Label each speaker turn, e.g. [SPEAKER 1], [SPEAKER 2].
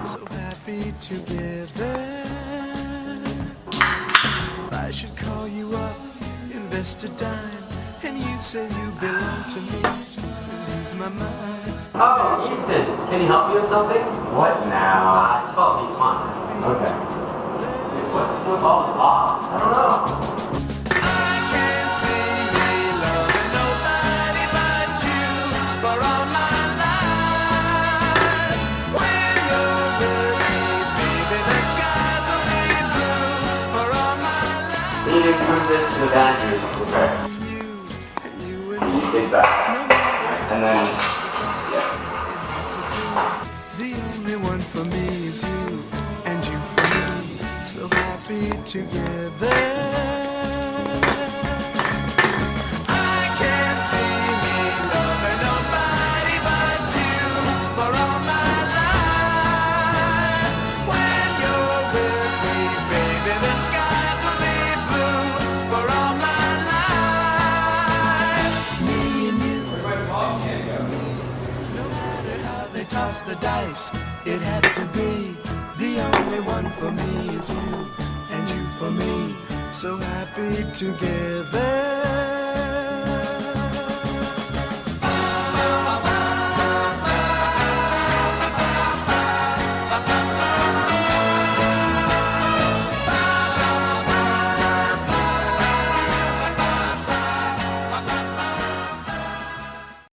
[SPEAKER 1] So happy together. I should call you up, invest a dime, and you say you belong to me. Lose my mind.
[SPEAKER 2] Oh, Ethan, can you help me with something?
[SPEAKER 3] What now?
[SPEAKER 2] It's about me, come on.
[SPEAKER 3] Okay.
[SPEAKER 2] What's with all the Bob?
[SPEAKER 3] I don't know.
[SPEAKER 1] I can't see me loving nobody but you for all my life. When you're with me, baby, the skies will be blue for all my life.
[SPEAKER 2] We need to prove this to the Badgers. Okay.
[SPEAKER 1] You
[SPEAKER 2] You take that. And then, yeah.
[SPEAKER 1] The only one for me is you, and you for me, so happy together. I can't see me loving nobody but you for all my life. When you're with me, baby, the skies will be blue for all my life. Me and you. No matter how they toss the dice, it had to be. The only one for me is you, and you for me, so happy together.